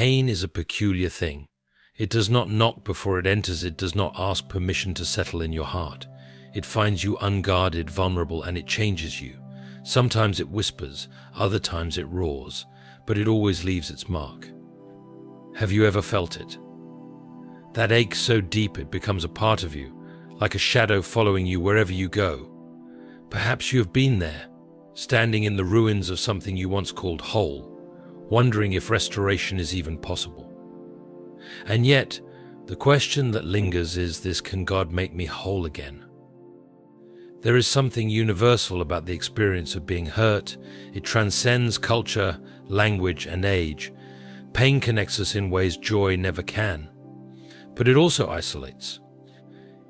Pain is a peculiar thing. It does not knock before it enters. It does not ask permission to settle in your heart. It finds you unguarded, vulnerable, and it changes you. Sometimes it whispers, other times it roars, but it always leaves its mark. Have you ever felt it? That ache so deep it becomes a part of you, like a shadow following you wherever you go. Perhaps you have been there, standing in the ruins of something you once called whole, wondering if restoration is even possible. And yet, the question that lingers is this: can God make me whole again? There is something universal about the experience of being hurt. It transcends culture, language, and age. Pain connects us in ways joy never can. But it also isolates.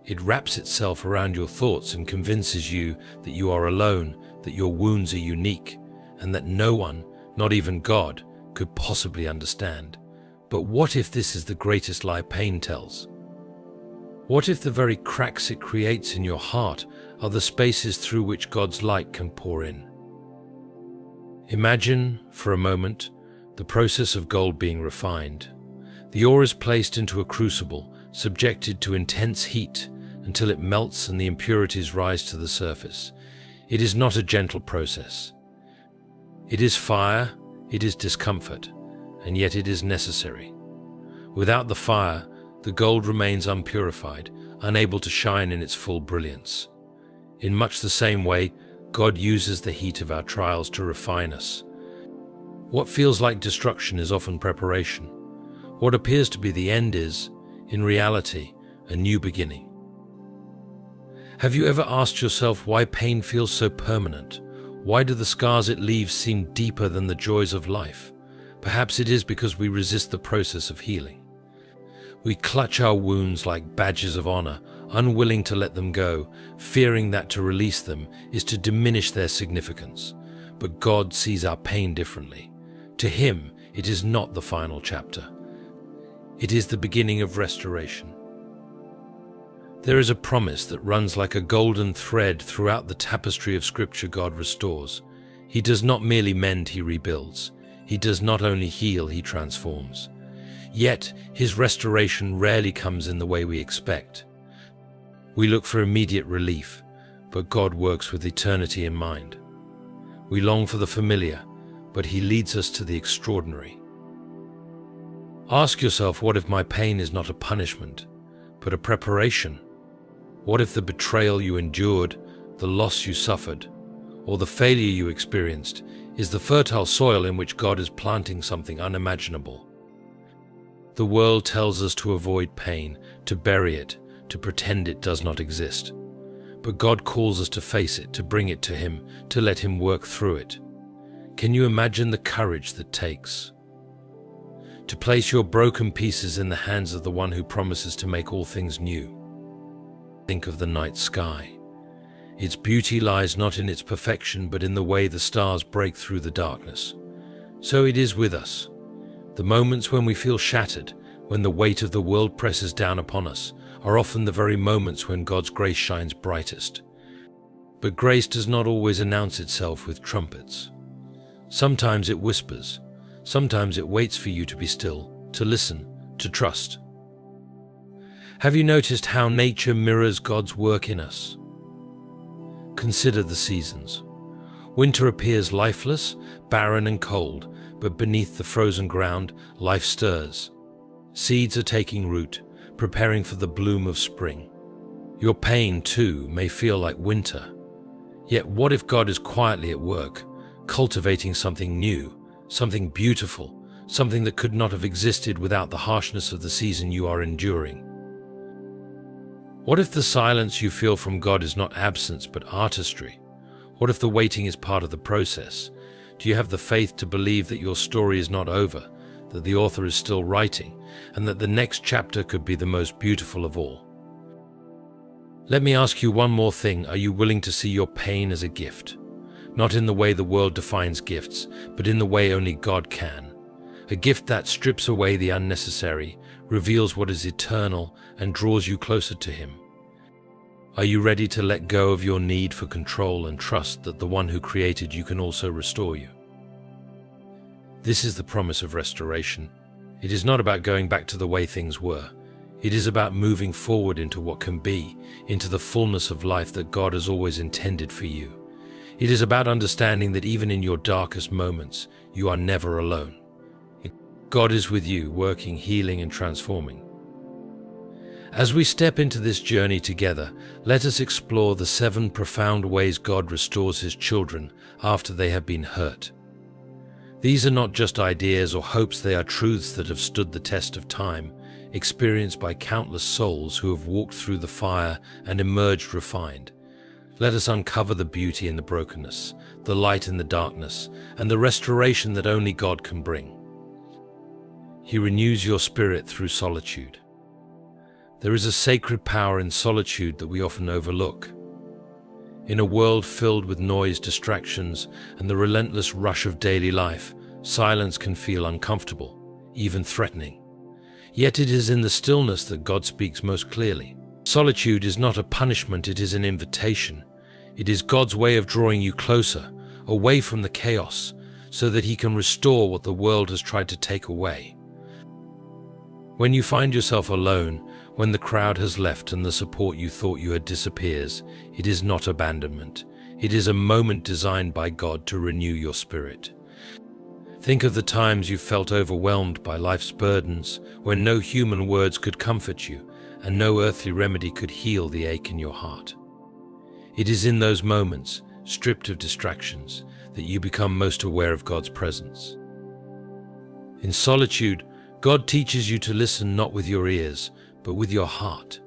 It wraps itself around your thoughts and convinces you that you are alone, that your wounds are unique, and that no one, not even God, could possibly understand. But what if this is the greatest lie pain tells? What if the very cracks it creates in your heart are the spaces through which God's light can pour in? Imagine, for a moment, the process of gold being refined. The ore is placed into a crucible, subjected to intense heat until it melts and the impurities rise to the surface. It is not a gentle process. It is fire, it is discomfort, and yet it is necessary. Without the fire, the gold remains unpurified, unable to shine in its full brilliance. In much the same way, God uses the heat of our trials to refine us. What feels like destruction is often preparation. What appears to be the end is, in reality, a new beginning. Have you ever asked yourself why pain feels so permanent? Why do the scars it leaves seem deeper than the joys of life? Perhaps it is because we resist the process of healing. We clutch our wounds like badges of honor, unwilling to let them go, fearing that to release them is to diminish their significance. But God sees our pain differently. To Him, it is not the final chapter. It is the beginning of restoration. There is a promise that runs like a golden thread throughout the tapestry of Scripture. God restores. He does not merely mend, He rebuilds. He does not only heal, He transforms. Yet, His restoration rarely comes in the way we expect. We look for immediate relief, but God works with eternity in mind. We long for the familiar, but He leads us to the extraordinary. Ask yourself, what if my pain is not a punishment, but a preparation? What if the betrayal you endured, the loss you suffered, or the failure you experienced is the fertile soil in which God is planting something unimaginable? The world tells us to avoid pain, to bury it, to pretend it does not exist. But God calls us to face it, to bring it to Him, to let Him work through it. Can you imagine the courage that takes? To place your broken pieces in the hands of the one who promises to make all things new. Think of the night sky. Its beauty lies not in its perfection, but in the way the stars break through the darkness. So it is with us. The moments when we feel shattered, when the weight of the world presses down upon us, are often the very moments when God's grace shines brightest. But grace does not always announce itself with trumpets. Sometimes it whispers. Sometimes it waits for you to be still, to listen, to trust. Have you noticed how nature mirrors God's work in us? Consider the seasons. Winter appears lifeless, barren and cold, but beneath the frozen ground, life stirs. Seeds are taking root, preparing for the bloom of spring. Your pain, too, may feel like winter. Yet what if God is quietly at work, cultivating something new, something beautiful, something that could not have existed without the harshness of the season you are enduring? What if the silence you feel from God is not absence but artistry? What if the waiting is part of the process? Do you have the faith to believe that your story is not over, that the author is still writing, and that the next chapter could be the most beautiful of all? Let me ask you one more thing. Are you willing to see your pain as a gift? Not in the way the world defines gifts, but in the way only God can. A gift that strips away the unnecessary, reveals what is eternal, and draws you closer to Him. Are you ready to let go of your need for control and trust that the one who created you can also restore you? This is the promise of restoration. It is not about going back to the way things were. It is about moving forward into what can be, into the fullness of life that God has always intended for you. It is about understanding that even in your darkest moments, you are never alone. God is with you, working, healing, and transforming. As we step into this journey together, let us explore the 7 profound ways God restores His children after they have been hurt. These are not just ideas or hopes, they are truths that have stood the test of time, experienced by countless souls who have walked through the fire and emerged refined. Let us uncover the beauty in the brokenness, the light in the darkness, and the restoration that only God can bring. He renews your spirit through solitude. There is a sacred power in solitude that we often overlook. In a world filled with noise, distractions, and the relentless rush of daily life, silence can feel uncomfortable, even threatening. Yet it is in the stillness that God speaks most clearly. Solitude is not a punishment, it is an invitation. It is God's way of drawing you closer, away from the chaos, so that He can restore what the world has tried to take away. When you find yourself alone, when the crowd has left and the support you thought you had disappears, it is not abandonment. It is a moment designed by God to renew your spirit. Think of the times you felt overwhelmed by life's burdens, when no human words could comfort you, and no earthly remedy could heal the ache in your heart. It is in those moments, stripped of distractions, that you become most aware of God's presence. In solitude, God teaches you to listen not with your ears, but with your heart.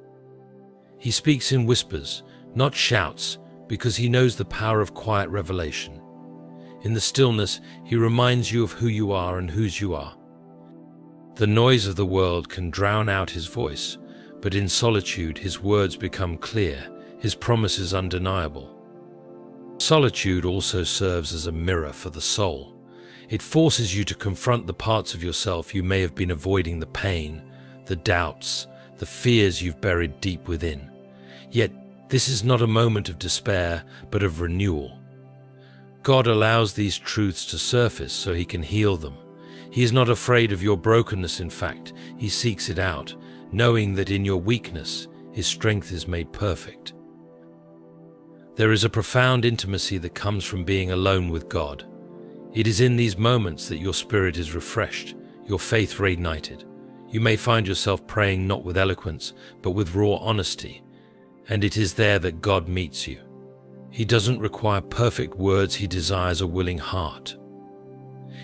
He speaks in whispers, not shouts, because He knows the power of quiet revelation. In the stillness, He reminds you of who you are and whose you are. The noise of the world can drown out His voice, but in solitude His words become clear, His promises undeniable. Solitude also serves as a mirror for the soul. It forces you to confront the parts of yourself you may have been avoiding, the pain, the doubts, the fears you've buried deep within. Yet, this is not a moment of despair, but of renewal. God allows these truths to surface so He can heal them. He is not afraid of your brokenness, in fact, He seeks it out, knowing that in your weakness, His strength is made perfect. There is a profound intimacy that comes from being alone with God. It is in these moments that your spirit is refreshed, your faith reignited. You may find yourself praying not with eloquence, but with raw honesty, and it is there that God meets you. He doesn't require perfect words, He desires a willing heart.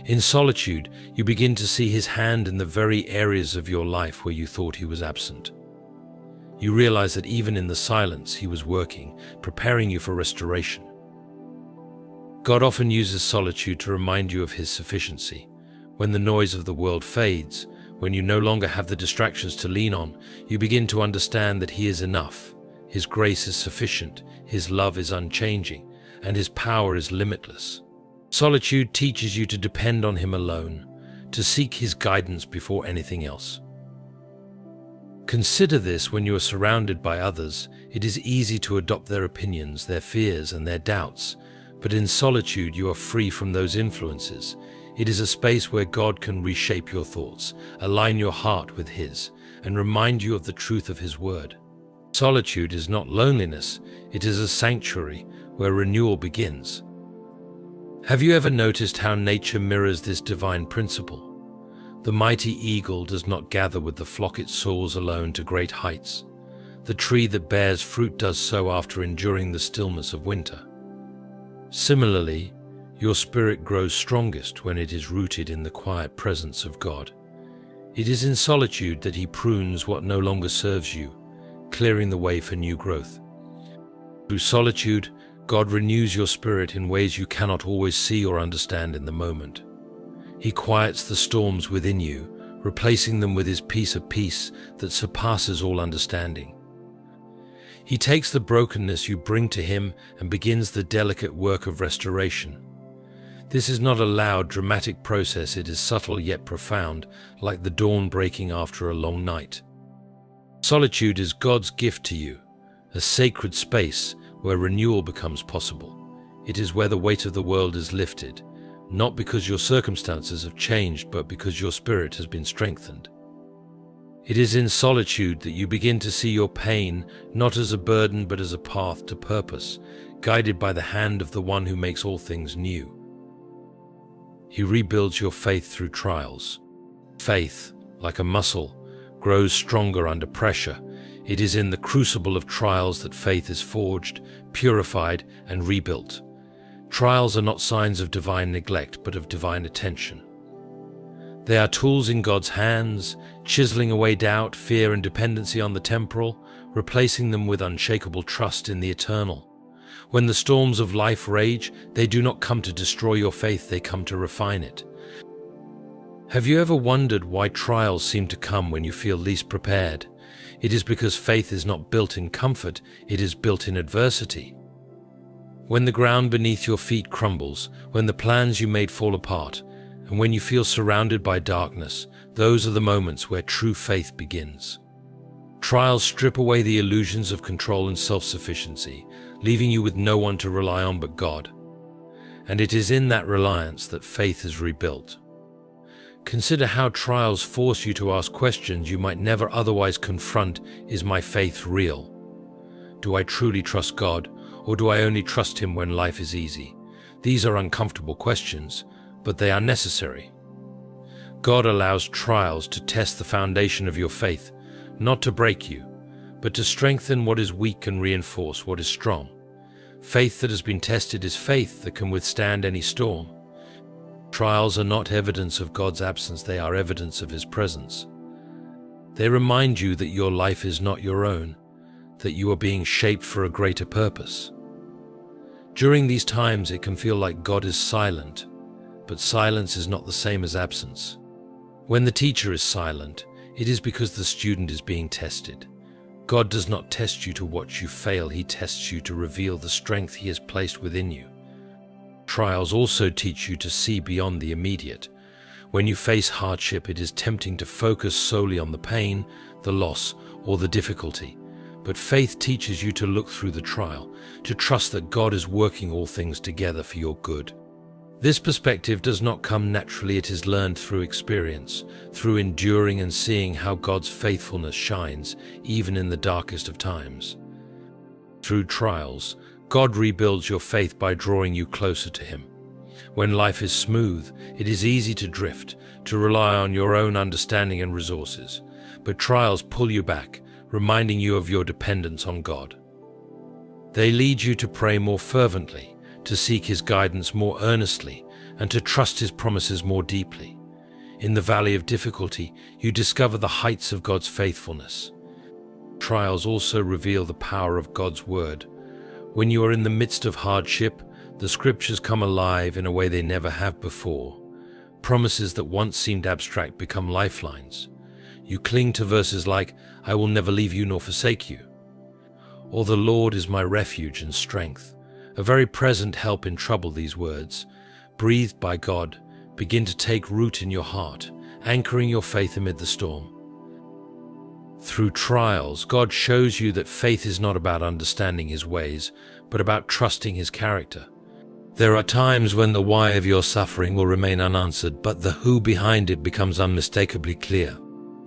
In solitude, you begin to see His hand in the very areas of your life where you thought He was absent. You realize that even in the silence, He was working, preparing you for restoration. God often uses solitude to remind you of His sufficiency. When the noise of the world fades, when you no longer have the distractions to lean on, you begin to understand that He is enough. His grace is sufficient, His love is unchanging, and His power is limitless. Solitude teaches you to depend on Him alone, to seek His guidance before anything else. Consider this: when you are surrounded by others, it is easy to adopt their opinions, their fears, and their doubts. But in solitude, you are free from those influences. It is a space where God can reshape your thoughts, align your heart with His, and remind you of the truth of His word. Solitude is not loneliness, it is a sanctuary where renewal begins. Have you ever noticed how nature mirrors this divine principle? The mighty eagle does not gather with the flock it soars alone to great heights. The tree that bears fruit does so after enduring the stillness of winter. Similarly, your spirit grows strongest when it is rooted in the quiet presence of God. It is in solitude that He prunes what no longer serves you, clearing the way for new growth. Through solitude, God renews your spirit in ways you cannot always see or understand in the moment. He quiets the storms within you, replacing them with His peace, a peace that surpasses all understanding. He takes the brokenness you bring to Him and begins the delicate work of restoration. This is not a loud, dramatic process. It is subtle yet profound, like the dawn breaking after a long night. Solitude is God's gift to you, a sacred space where renewal becomes possible. It is where the weight of the world is lifted, not because your circumstances have changed, but because your spirit has been strengthened. It is in solitude that you begin to see your pain not as a burden but as a path to purpose, guided by the hand of the one who makes all things new. He rebuilds your faith through trials. Faith, like a muscle, grows stronger under pressure. It is in the crucible of trials that faith is forged, purified, and rebuilt. Trials are not signs of divine neglect, but of divine attention. They are tools in God's hands, chiseling away doubt, fear, and dependency on the temporal, replacing them with unshakable trust in the eternal. When the storms of life rage, they do not come to destroy your faith, they come to refine it. Have you ever wondered why trials seem to come when you feel least prepared? It is because faith is not built in comfort, it is built in adversity. When the ground beneath your feet crumbles, when the plans you made fall apart, and when you feel surrounded by darkness, those are the moments where true faith begins. Trials strip away the illusions of control and self-sufficiency, leaving you with no one to rely on but God. And it is in that reliance that faith is rebuilt. Consider how trials force you to ask questions you might never otherwise confront. Is my faith real? Do I truly trust God, or do I only trust Him when life is easy? These are uncomfortable questions, but they are necessary. God allows trials to test the foundation of your faith, not to break you, but to strengthen what is weak and reinforce what is strong. Faith that has been tested is faith that can withstand any storm. Trials are not evidence of God's absence, they are evidence of His presence. They remind you that your life is not your own, that you are being shaped for a greater purpose. During these times it can feel like God is silent, but silence is not the same as absence. When the teacher is silent, it is because the student is being tested. God does not test you to watch you fail, He tests you to reveal the strength He has placed within you. Trials also teach you to see beyond the immediate. When you face hardship, it is tempting to focus solely on the pain, the loss, or the difficulty. But faith teaches you to look through the trial, to trust that God is working all things together for your good. This perspective does not come naturally, it is learned through experience, through enduring and seeing how God's faithfulness shines, even in the darkest of times. Through trials, God rebuilds your faith by drawing you closer to Him. When life is smooth, it is easy to drift, to rely on your own understanding and resources. But trials pull you back, reminding you of your dependence on God. They lead you to pray more fervently, to seek His guidance more earnestly, and to trust His promises more deeply. In the valley of difficulty, you discover the heights of God's faithfulness. Trials also reveal the power of God's Word. When you are in the midst of hardship, the Scriptures come alive in a way they never have before. Promises that once seemed abstract become lifelines. You cling to verses like, "I will never leave you nor forsake you," or "The Lord is my refuge and strength." A very present help in trouble, these words, breathed by God, begin to take root in your heart, anchoring your faith amid the storm. Through trials, God shows you that faith is not about understanding His ways, but about trusting His character. There are times when the why of your suffering will remain unanswered, but the who behind it becomes unmistakably clear.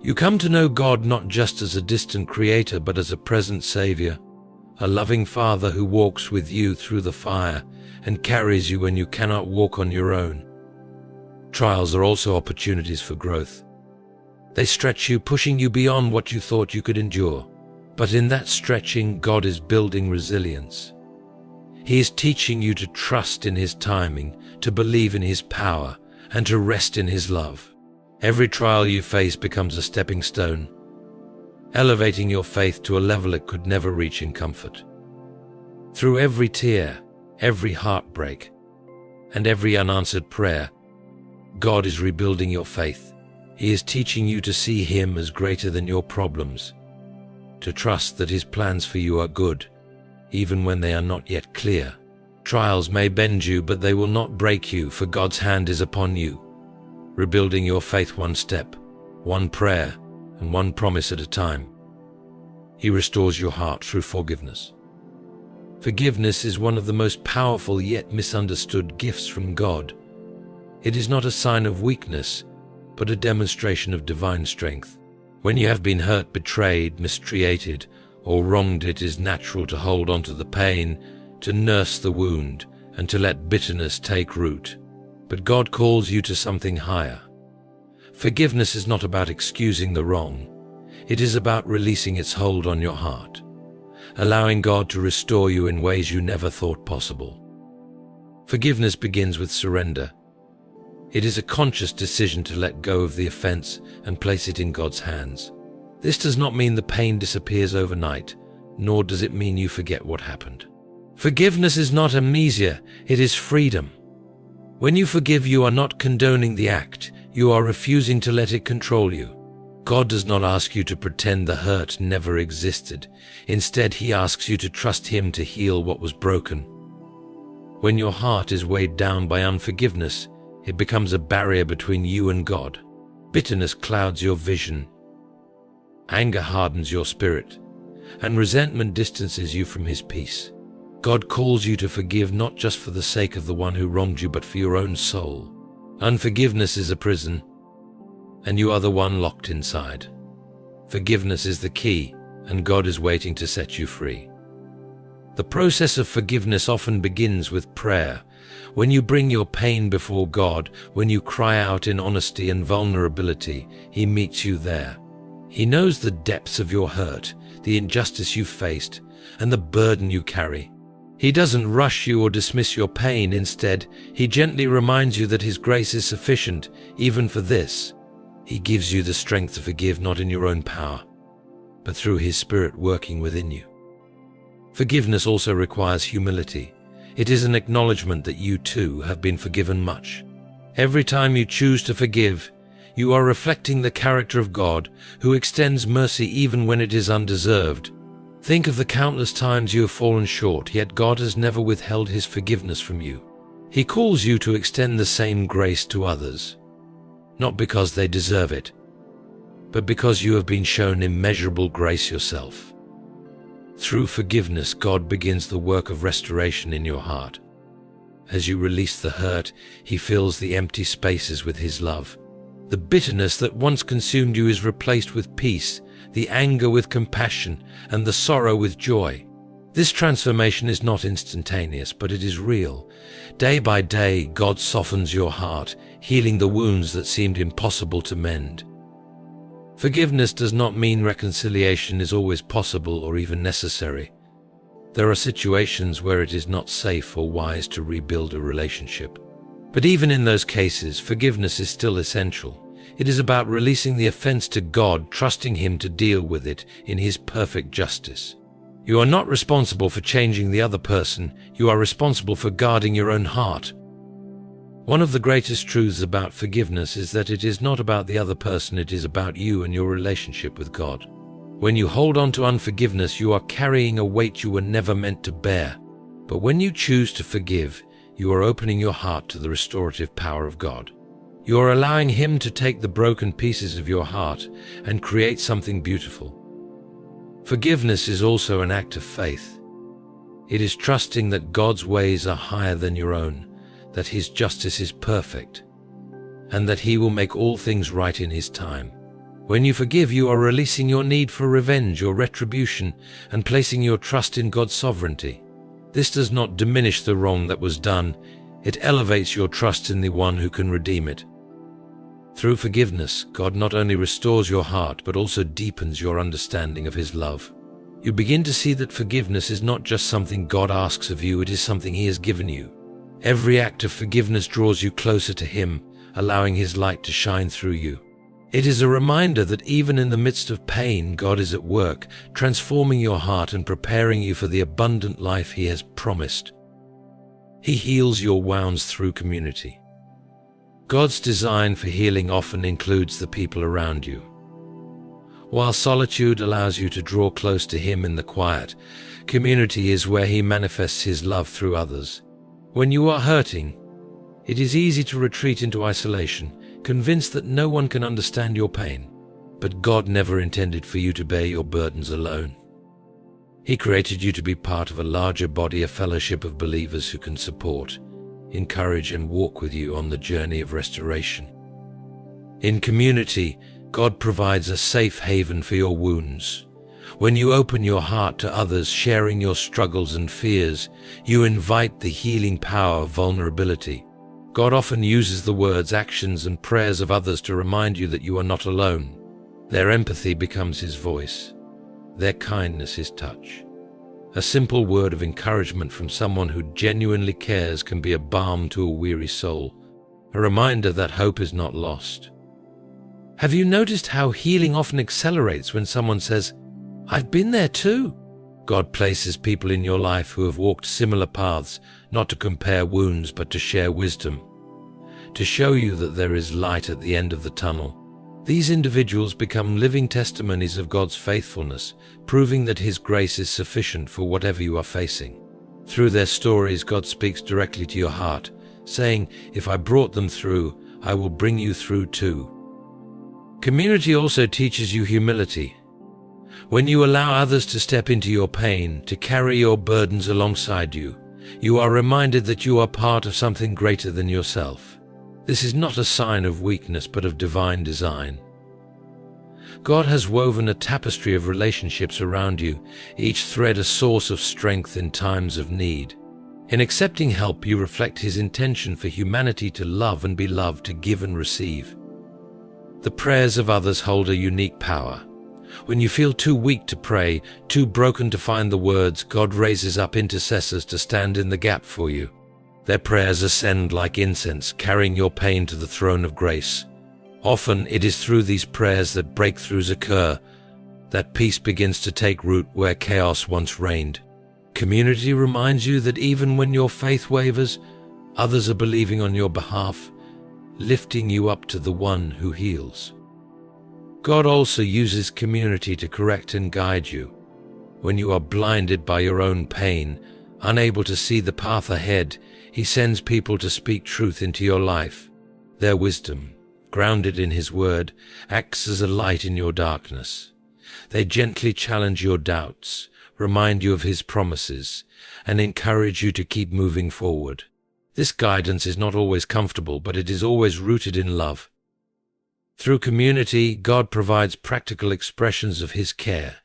You come to know God not just as a distant creator, but as a present Savior, a loving Father who walks with you through the fire and carries you when you cannot walk on your own. Trials are also opportunities for growth. They stretch you, pushing you beyond what you thought you could endure. But in that stretching, God is building resilience. He is teaching you to trust in His timing, to believe in His power, and to rest in His love. Every trial you face becomes a stepping stone, elevating your faith to a level it could never reach in comfort. Through every tear, every heartbreak, and every unanswered prayer, God is rebuilding your faith. He is teaching you to see Him as greater than your problems, to trust that His plans for you are good, even when they are not yet clear. Trials may bend you, but they will not break you, for God's hand is upon you, rebuilding your faith one step, one prayer, and one promise at a time. He restores your heart through forgiveness. Forgiveness is one of the most powerful yet misunderstood gifts from God. It is not a sign of weakness, but a demonstration of divine strength. When you have been hurt, betrayed, mistreated, or wronged, it is natural to hold on to the pain, to nurse the wound, and to let bitterness take root. But God calls you to something higher. Forgiveness is not about excusing the wrong. It is about releasing its hold on your heart, allowing God to restore you in ways you never thought possible. Forgiveness begins with surrender. It is a conscious decision to let go of the offense and place it in God's hands. This does not mean the pain disappears overnight, nor does it mean you forget what happened. Forgiveness is not amnesia, it is freedom. When you forgive, you are not condoning the act, you are refusing to let it control you. God does not ask you to pretend the hurt never existed. Instead, He asks you to trust Him to heal what was broken. When your heart is weighed down by unforgiveness, it becomes a barrier between you and God. Bitterness clouds your vision. Anger hardens your spirit, and resentment distances you from His peace. God calls you to forgive not just for the sake of the one who wronged you, but for your own soul. Unforgiveness is a prison, and you are the one locked inside. Forgiveness is the key, and God is waiting to set you free. The process of forgiveness often begins with prayer. When you bring your pain before God, when you cry out in honesty and vulnerability, He meets you there. He knows the depths of your hurt, the injustice you faced, and the burden you carry. He doesn't rush you or dismiss your pain. Instead, He gently reminds you that His grace is sufficient, even for this. He gives you the strength to forgive, not in your own power, but through His Spirit working within you. Forgiveness also requires humility. It is an acknowledgement that you too have been forgiven much. Every time you choose to forgive, you are reflecting the character of God, who extends mercy even when it is undeserved. Think of the countless times you have fallen short, yet God has never withheld His forgiveness from you. He calls you to extend the same grace to others, not because they deserve it, but because you have been shown immeasurable grace yourself. Through forgiveness, God begins the work of restoration in your heart. As you release the hurt, He fills the empty spaces with His love. The bitterness that once consumed you is replaced with peace, the anger with compassion, and the sorrow with joy. This transformation is not instantaneous, but it is real. Day by day, God softens your heart, healing the wounds that seemed impossible to mend. Forgiveness does not mean reconciliation is always possible or even necessary. There are situations where it is not safe or wise to rebuild a relationship. But even in those cases, forgiveness is still essential. It is about releasing the offense to God, trusting Him to deal with it in His perfect justice. You are not responsible for changing the other person. You are responsible for guarding your own heart. One of the greatest truths about forgiveness is that it is not about the other person, it is about you and your relationship with God. When you hold on to unforgiveness, you are carrying a weight you were never meant to bear. But when you choose to forgive, you are opening your heart to the restorative power of God. You are allowing Him to take the broken pieces of your heart and create something beautiful. Forgiveness is also an act of faith. It is trusting that God's ways are higher than your own, that His justice is perfect, and that He will make all things right in His time. When you forgive, you are releasing your need for revenge or retribution and placing your trust in God's sovereignty. This does not diminish the wrong that was done. It elevates your trust in the one who can redeem it. Through forgiveness, God not only restores your heart, but also deepens your understanding of His love. You begin to see that forgiveness is not just something God asks of you, it is something He has given you. Every act of forgiveness draws you closer to Him, allowing His light to shine through you. It is a reminder that even in the midst of pain, God is at work, transforming your heart and preparing you for the abundant life He has promised. He heals your wounds through community. God's design for healing often includes the people around you. While solitude allows you to draw close to Him in the quiet, community is where He manifests His love through others. When you are hurting, it is easy to retreat into isolation, convinced that no one can understand your pain. But God never intended for you to bear your burdens alone. He created you to be part of a larger body, a fellowship of believers who can support, encourage, and walk with you on the journey of restoration. In community, God provides a safe haven for your wounds. When you open your heart to others, sharing your struggles and fears, you invite the healing power of vulnerability. God often uses the words, actions, and prayers of others to remind you that you are not alone. Their empathy becomes His voice, their kindness His touch. A simple word of encouragement from someone who genuinely cares can be a balm to a weary soul, a reminder that hope is not lost. Have you noticed how healing often accelerates when someone says, "I've been there too"? God places people in your life who have walked similar paths, not to compare wounds but to share wisdom, to show you that there is light at the end of the tunnel. These individuals become living testimonies of God's faithfulness, proving that His grace is sufficient for whatever you are facing. Through their stories, God speaks directly to your heart, saying, "If I brought them through, I will bring you through too." Community also teaches you humility. When you allow others to step into your pain, to carry your burdens alongside you, you are reminded that you are part of something greater than yourself. This is not a sign of weakness, but of divine design. God has woven a tapestry of relationships around you, each thread a source of strength in times of need. In accepting help, you reflect His intention for humanity to love and be loved, to give and receive. The prayers of others hold a unique power. When you feel too weak to pray, too broken to find the words, God raises up intercessors to stand in the gap for you. Their prayers ascend like incense, carrying your pain to the throne of grace. Often it is through these prayers that breakthroughs occur, that peace begins to take root where chaos once reigned. Community reminds you that even when your faith wavers, others are believing on your behalf, lifting you up to the one who heals. God also uses community to correct and guide you. When you are blinded by your own pain, unable to see the path ahead, He sends people to speak truth into your life. Their wisdom, grounded in His word, acts as a light in your darkness. They gently challenge your doubts, remind you of His promises, and encourage you to keep moving forward. This guidance is not always comfortable, but it is always rooted in love. Through community, God provides practical expressions of His care.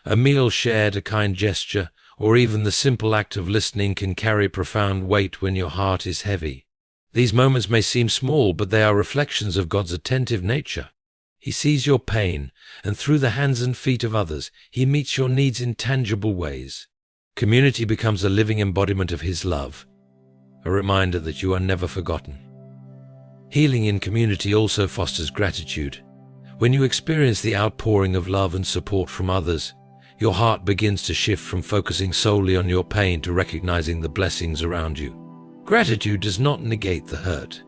A meal shared, a kind gesture, or even the simple act of listening can carry profound weight when your heart is heavy. These moments may seem small, but they are reflections of God's attentive nature. He sees your pain, and through the hands and feet of others, He meets your needs in tangible ways. Community becomes a living embodiment of His love, a reminder that you are never forgotten. Healing in community also fosters gratitude. When you experience the outpouring of love and support from others, your heart begins to shift from focusing solely on your pain to recognizing the blessings around you. Gratitude does not negate the hurt,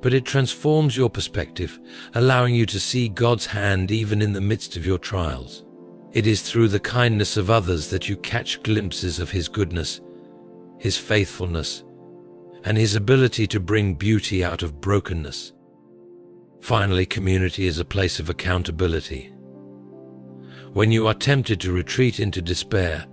but it transforms your perspective, allowing you to see God's hand even in the midst of your trials. It is through the kindness of others that you catch glimpses of His goodness, His faithfulness, and His ability to bring beauty out of brokenness. Finally, community is a place of accountability. When you are tempted to retreat into despair,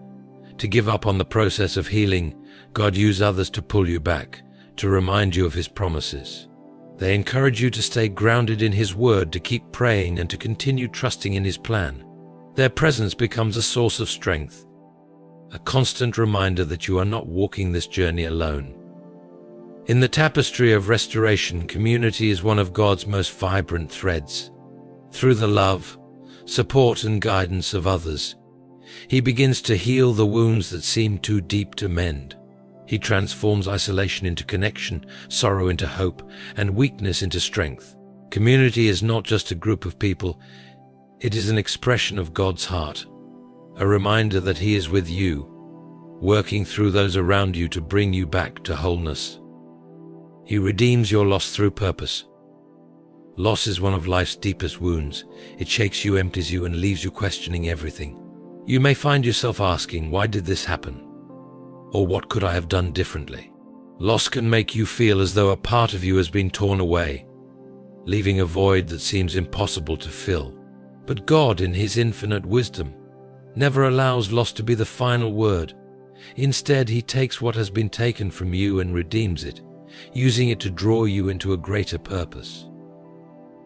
to give up on the process of healing, God uses others to pull you back, to remind you of His promises. They encourage you to stay grounded in His word, to keep praying, and to continue trusting in His plan. Their presence becomes a source of strength, a constant reminder that you are not walking this journey alone. In the tapestry of restoration, community is one of God's most vibrant threads. Through the love, support, and guidance of others, He begins to heal the wounds that seem too deep to mend. He transforms isolation into connection, sorrow into hope, and weakness into strength. Community is not just a group of people, it is an expression of God's heart, a reminder that He is with you, working through those around you to bring you back to wholeness. He redeems your loss through purpose. Loss is one of life's deepest wounds. It shakes you, empties you, and leaves you questioning everything. You may find yourself asking, why did this happen? Or what could I have done differently? Loss can make you feel as though a part of you has been torn away, leaving a void that seems impossible to fill. But God, in His infinite wisdom, never allows loss to be the final word. Instead, he takes what has been taken from you and redeems it, using it to draw you into a greater purpose.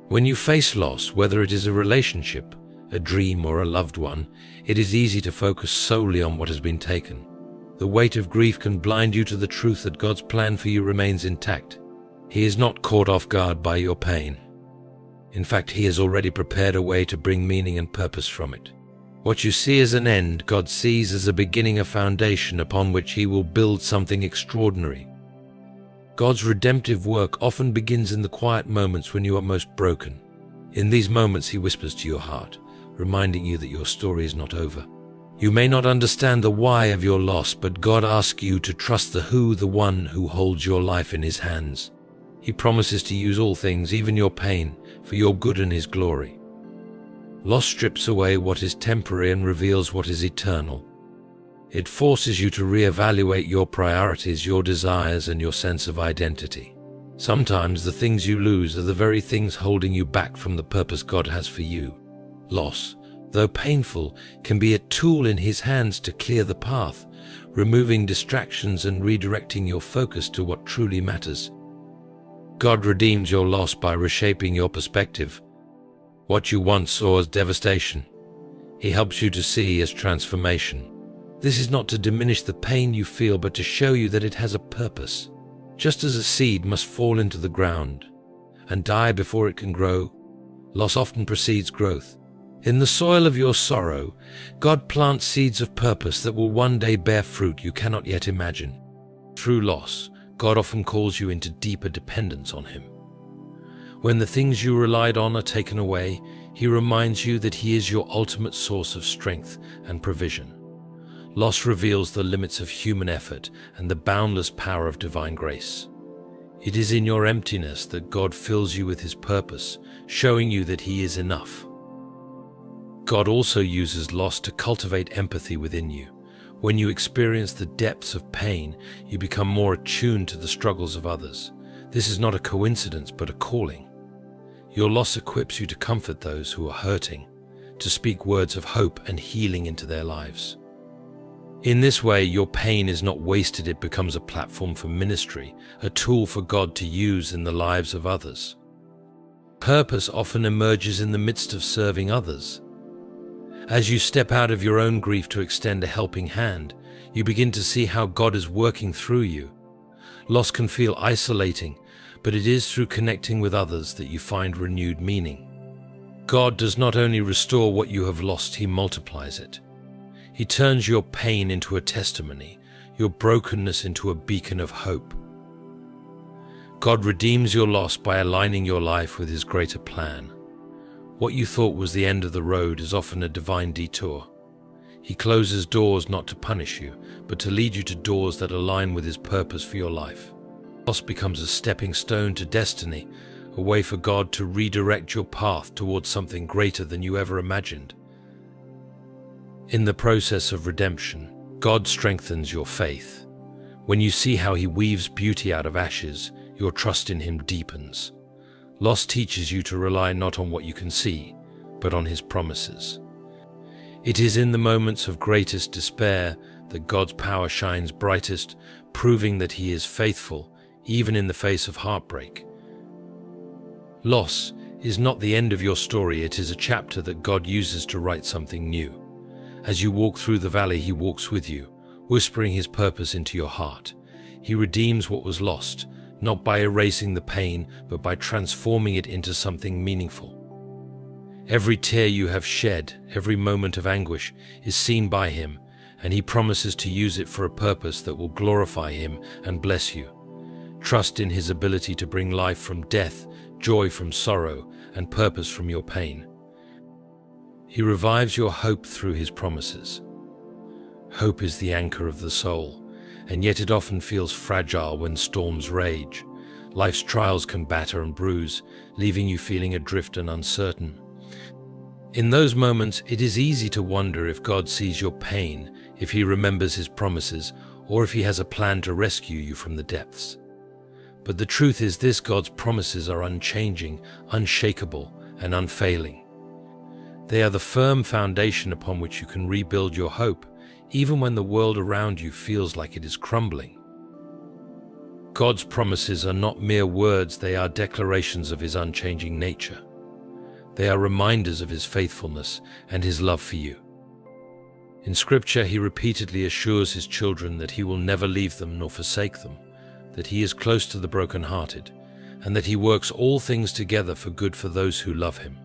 When you face loss, whether it is a relationship, a dream, or a loved one, it is easy to focus solely on what has been taken. The weight of grief can blind you to the truth that God's plan for you remains intact. He is not caught off guard by your pain. In fact, he has already prepared a way to bring meaning and purpose from it. What you see as an end, God sees as a beginning, a foundation upon which he will build something extraordinary. God's redemptive work often begins in the quiet moments when you are most broken. In these moments, he whispers to your heart, reminding you that your story is not over. You may not understand the why of your loss, but God asks you to trust the who, the one who holds your life in his hands. He promises to use all things, even your pain, for your good and his glory. Loss strips away what is temporary and reveals what is eternal. It forces you to reevaluate your priorities, your desires, and your sense of identity. Sometimes the things you lose are the very things holding you back from the purpose God has for you. Loss, though painful, can be a tool in his hands to clear the path, removing distractions and redirecting your focus to what truly matters. God redeems your loss by reshaping your perspective. What you once saw as devastation, he helps you to see as transformation. This is not to diminish the pain you feel, but to show you that it has a purpose. Just as a seed must fall into the ground and die before it can grow, loss often precedes growth. In the soil of your sorrow, God plants seeds of purpose that will one day bear fruit you cannot yet imagine. Through loss, God often calls you into deeper dependence on him. When the things you relied on are taken away, he reminds you that he is your ultimate source of strength and provision. Loss reveals the limits of human effort and the boundless power of divine grace. It is in your emptiness that God fills you with his purpose, showing you that he is enough. God also uses loss to cultivate empathy within you. When you experience the depths of pain, you become more attuned to the struggles of others. This is not a coincidence, but a calling. Your loss equips you to comfort those who are hurting, to speak words of hope and healing into their lives. In this way, your pain is not wasted, it becomes a platform for ministry, a tool for God to use in the lives of others. Purpose often emerges in the midst of serving others. As you step out of your own grief to extend a helping hand, you begin to see how God is working through you. Loss can feel isolating, but it is through connecting with others that you find renewed meaning. God does not only restore what you have lost, he multiplies it. He turns your pain into a testimony, your brokenness into a beacon of hope. God redeems your loss by aligning your life with his greater plan. What you thought was the end of the road is often a divine detour. He closes doors not to punish you, but to lead you to doors that align with his purpose for your life. Loss becomes a stepping stone to destiny, a way for God to redirect your path towards something greater than you ever imagined. In the process of redemption, God strengthens your faith. When you see how he weaves beauty out of ashes, your trust in him deepens. Loss teaches you to rely not on what you can see, but on his promises. It is in the moments of greatest despair that God's power shines brightest, proving that he is faithful, even in the face of heartbreak. Loss is not the end of your story, it is a chapter that God uses to write something new. As you walk through the valley, he walks with you, whispering his purpose into your heart. He redeems what was lost, not by erasing the pain, but by transforming it into something meaningful. Every tear you have shed, every moment of anguish, is seen by him, and he promises to use it for a purpose that will glorify him and bless you. Trust in his ability to bring life from death, joy from sorrow, and purpose from your pain. He revives your hope through his promises. Hope is the anchor of the soul, and yet it often feels fragile when storms rage. Life's trials can batter and bruise, leaving you feeling adrift and uncertain. In those moments, it is easy to wonder if God sees your pain, if he remembers his promises, or if he has a plan to rescue you from the depths. But the truth is this: God's promises are unchanging, unshakable, and unfailing. They are the firm foundation upon which you can rebuild your hope, even when the world around you feels like it is crumbling. God's promises are not mere words, they are declarations of His unchanging nature. They are reminders of His faithfulness and His love for you. In Scripture, He repeatedly assures His children that He will never leave them nor forsake them, that He is close to the brokenhearted, and that He works all things together for good for those who love Him.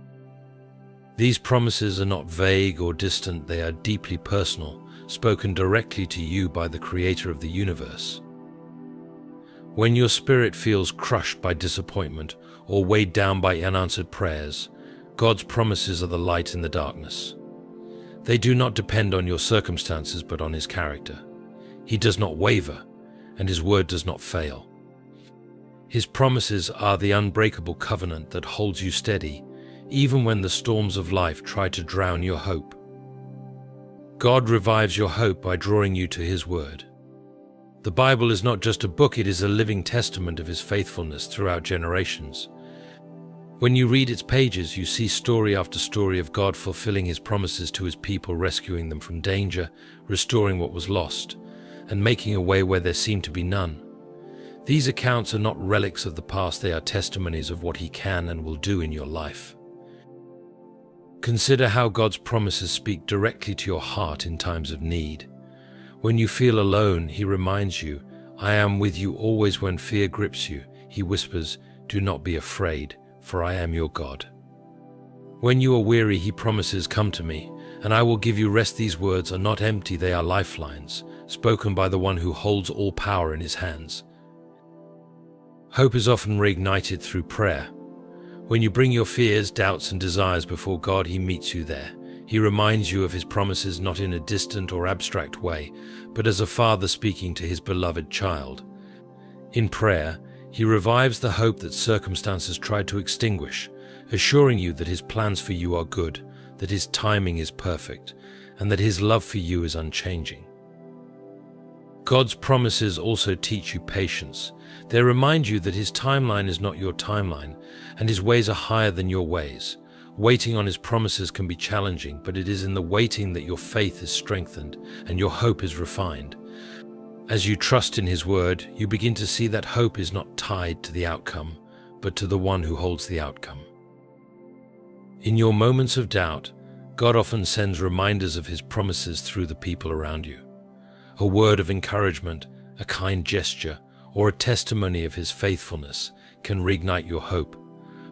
These promises are not vague or distant, they are deeply personal, spoken directly to you by the Creator of the universe. When your spirit feels crushed by disappointment or weighed down by unanswered prayers, God's promises are the light in the darkness. They do not depend on your circumstances but on His character. He does not waver, and His word does not fail. His promises are the unbreakable covenant that holds you steady, even when the storms of life try to drown your hope. God revives your hope by drawing you to His word. The Bible is not just a book, it is a living testament of His faithfulness throughout generations. When you read its pages, you see story after story of God fulfilling His promises to His people, rescuing them from danger, restoring what was lost, and making a way where there seemed to be none. These accounts are not relics of the past, they are testimonies of what He can and will do in your life. Consider how God's promises speak directly to your heart in times of need. When you feel alone, He reminds you, "I am with you always." When fear grips you, He whispers, "Do not be afraid, for I am your God." When you are weary, He promises, "Come to me, and I will give you rest." These words are not empty, they are lifelines, spoken by the one who holds all power in His hands. Hope is often reignited through prayer. When you bring your fears, doubts, and desires before God, He meets you there. He reminds you of His promises not in a distant or abstract way, but as a father speaking to his beloved child. In prayer, He revives the hope that circumstances tried to extinguish, assuring you that His plans for you are good, that His timing is perfect, and that His love for you is unchanging. God's promises also teach you patience. They remind you that His timeline is not your timeline, and His ways are higher than your ways. Waiting on His promises can be challenging, but it is in the waiting that your faith is strengthened and your hope is refined. As you trust in His word, you begin to see that hope is not tied to the outcome, but to the one who holds the outcome. In your moments of doubt, God often sends reminders of His promises through the people around you. A word of encouragement, a kind gesture, or a testimony of His faithfulness can reignite your hope,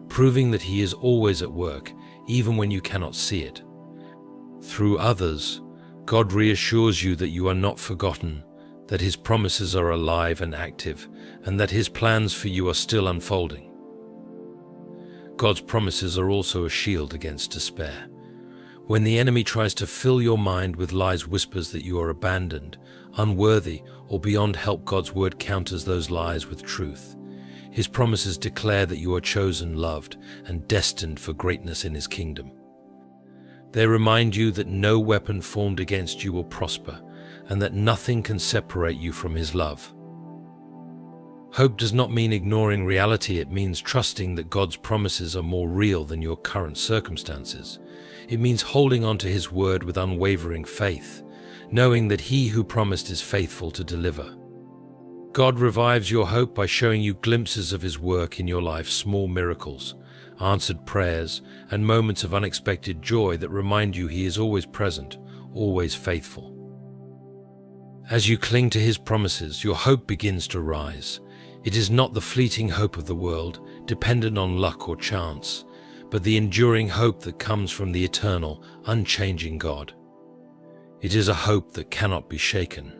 proving that He is always at work, even when you cannot see it. Through others, God reassures you that you are not forgotten, that His promises are alive and active, and that His plans for you are still unfolding. God's promises are also a shield against despair. When the enemy tries to fill your mind with lies, whispers that you are abandoned, unworthy, or beyond help, God's word counters those lies with truth. His promises declare that you are chosen, loved, and destined for greatness in His kingdom. They remind you that no weapon formed against you will prosper, and that nothing can separate you from His love. Hope does not mean ignoring reality, it means trusting that God's promises are more real than your current circumstances. It means holding on to His word with unwavering faith, knowing that He who promised is faithful to deliver. God revives your hope by showing you glimpses of His work in your life, small miracles, answered prayers, and moments of unexpected joy that remind you He is always present, always faithful. As you cling to His promises, your hope begins to rise. It is not the fleeting hope of the world, dependent on luck or chance, but the enduring hope that comes from the eternal, unchanging God. It is a hope that cannot be shaken,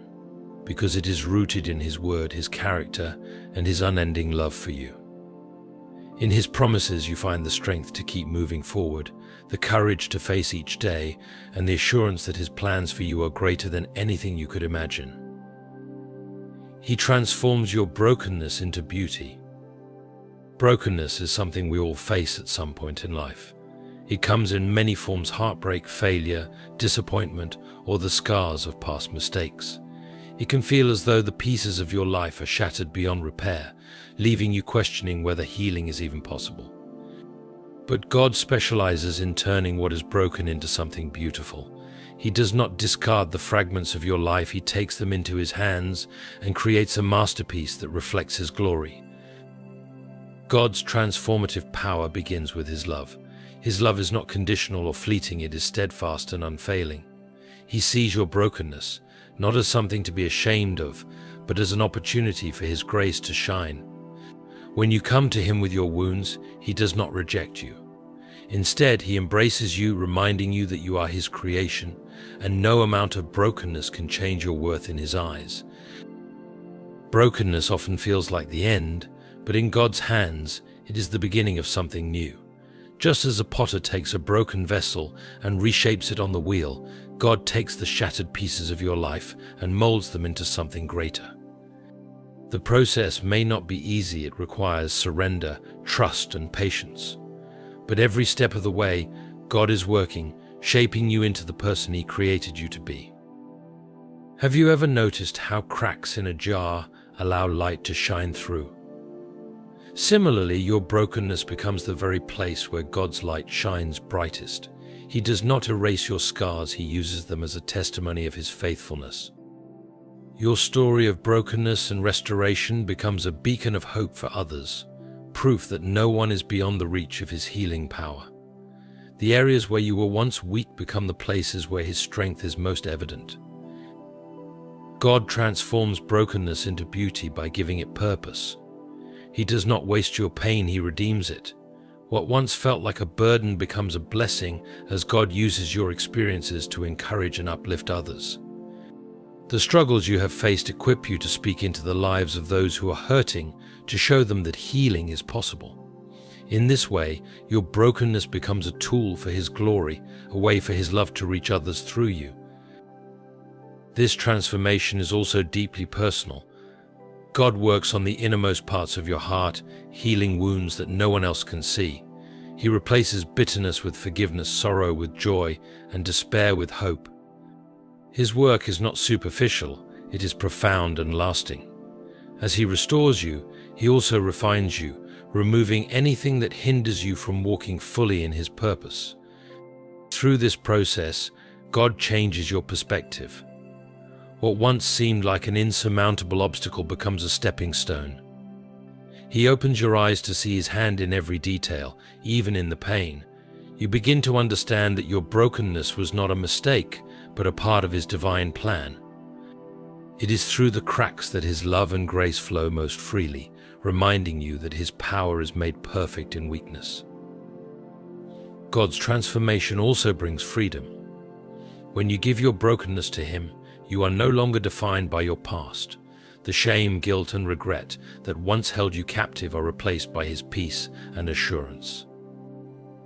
because it is rooted in His word, His character, and His unending love for you. In His promises you find the strength to keep moving forward, the courage to face each day, and the assurance that His plans for you are greater than anything you could imagine. He transforms your brokenness into beauty. Brokenness is something we all face at some point in life. It comes in many forms: heartbreak, failure, disappointment, or the scars of past mistakes. It can feel as though the pieces of your life are shattered beyond repair, leaving you questioning whether healing is even possible. But God specializes in turning what is broken into something beautiful. He does not discard the fragments of your life. He takes them into his hands and creates a masterpiece that reflects his glory. God's transformative power begins with his love. His love is not conditional or fleeting, it is steadfast and unfailing. He sees your brokenness, not as something to be ashamed of, but as an opportunity for his grace to shine. When you come to him with your wounds, he does not reject you. Instead, he embraces you, reminding you that you are his creation, and no amount of brokenness can change your worth in his eyes. Brokenness often feels like the end, but in God's hands, it is the beginning of something new. Just as a potter takes a broken vessel and reshapes it on the wheel, God takes the shattered pieces of your life and molds them into something greater. The process may not be easy. It requires surrender, trust, and patience. But every step of the way, God is working, shaping you into the person he created you to be. Have you ever noticed how cracks in a jar allow light to shine through? Similarly, your brokenness becomes the very place where God's light shines brightest. He does not erase your scars, he uses them as a testimony of his faithfulness. Your story of brokenness and restoration becomes a beacon of hope for others, proof that no one is beyond the reach of his healing power. The areas where you were once weak become the places where his strength is most evident. God transforms brokenness into beauty by giving it purpose. He does not waste your pain, he redeems it. What once felt like a burden becomes a blessing as God uses your experiences to encourage and uplift others. The struggles you have faced equip you to speak into the lives of those who are hurting, to show them that healing is possible. In this way, your brokenness becomes a tool for his glory, a way for his love to reach others through you. This transformation is also deeply personal. God works on the innermost parts of your heart, healing wounds that no one else can see. He replaces bitterness with forgiveness, sorrow with joy, and despair with hope. His work is not superficial, it is profound and lasting. As he restores you, he also refines you, removing anything that hinders you from walking fully in his purpose. Through this process, God changes your perspective. What once seemed like an insurmountable obstacle becomes a stepping stone. He opens your eyes to see his hand in every detail, even in the pain. You begin to understand that your brokenness was not a mistake, but a part of his divine plan. It is through the cracks that his love and grace flow most freely, reminding you that his power is made perfect in weakness. God's transformation also brings freedom. When you give your brokenness to him, you are no longer defined by your past. The shame, guilt, and regret that once held you captive are replaced by his peace and assurance.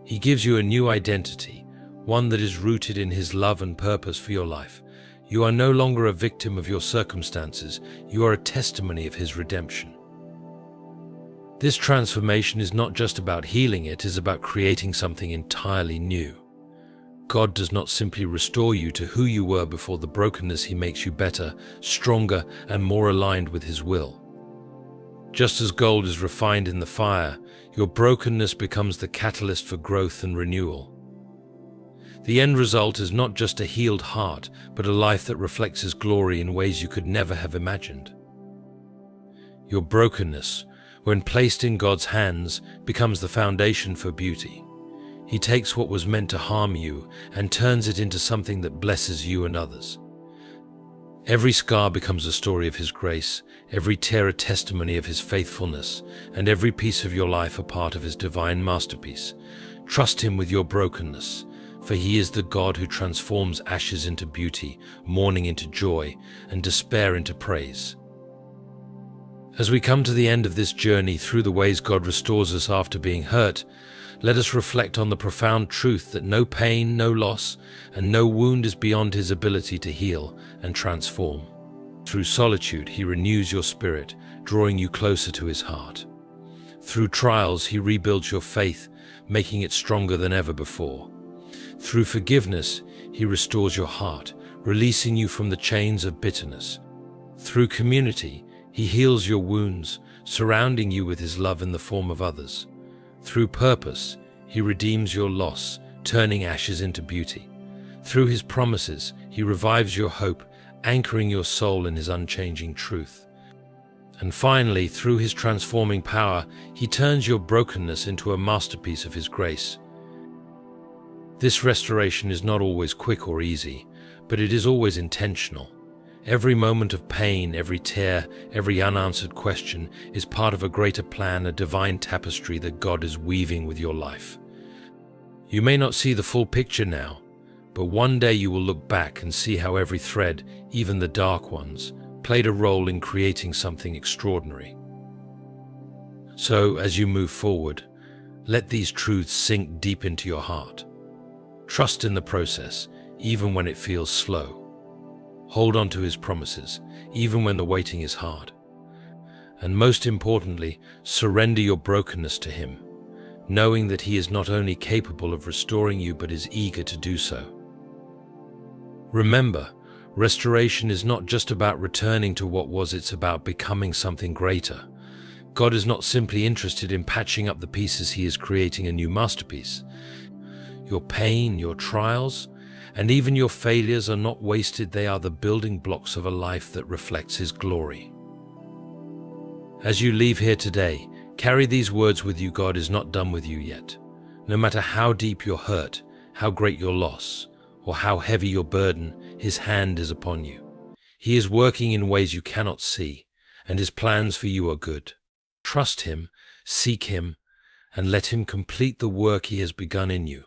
He gives you a new identity, one that is rooted in his love and purpose for your life. You are no longer a victim of your circumstances, you are a testimony of his redemption. This transformation is not just about healing, it is about creating something entirely new. God does not simply restore you to who you were before the brokenness, he makes you better, stronger, and more aligned with his will. Just as gold is refined in the fire, your brokenness becomes the catalyst for growth and renewal. The end result is not just a healed heart, but a life that reflects his glory in ways you could never have imagined. Your brokenness, when placed in God's hands, becomes the foundation for beauty. He takes what was meant to harm you and turns it into something that blesses you and others. Every scar becomes a story of his grace, every tear a testimony of his faithfulness, and every piece of your life a part of his divine masterpiece. Trust him with your brokenness, for he is the God who transforms ashes into beauty, mourning into joy, and despair into praise. As we come to the end of this journey through the ways God restores us after being hurt, let us reflect on the profound truth that no pain, no loss, and no wound is beyond his ability to heal and transform. Through solitude, he renews your spirit, drawing you closer to his heart. Through trials, he rebuilds your faith, making it stronger than ever before. Through forgiveness, he restores your heart, releasing you from the chains of bitterness. Through community, he heals your wounds, surrounding you with his love in the form of others. Through purpose, he redeems your loss, turning ashes into beauty. Through his promises, he revives your hope, anchoring your soul in his unchanging truth. And finally, through his transforming power, he turns your brokenness into a masterpiece of his grace. This restoration is not always quick or easy, but it is always intentional. Every moment of pain, every tear, every unanswered question is part of a greater plan, a divine tapestry that God is weaving with your life. You may not see the full picture now, but one day you will look back and see how every thread, even the dark ones, played a role in creating something extraordinary. So, as you move forward, let these truths sink deep into your heart. Trust in the process, even when it feels slow. Hold on to his promises, even when the waiting is hard. And most importantly, surrender your brokenness to him, knowing that he is not only capable of restoring you, but is eager to do so. Remember, restoration is not just about returning to what was, it's about becoming something greater. God is not simply interested in patching up the pieces, he is creating a new masterpiece. Your pain, your trials, and even your failures are not wasted, they are the building blocks of a life that reflects his glory. As you leave here today, carry these words with you: God is not done with you yet. No matter how deep your hurt, how great your loss, or how heavy your burden, his hand is upon you. He is working in ways you cannot see, and his plans for you are good. Trust him, seek him, and let him complete the work he has begun in you.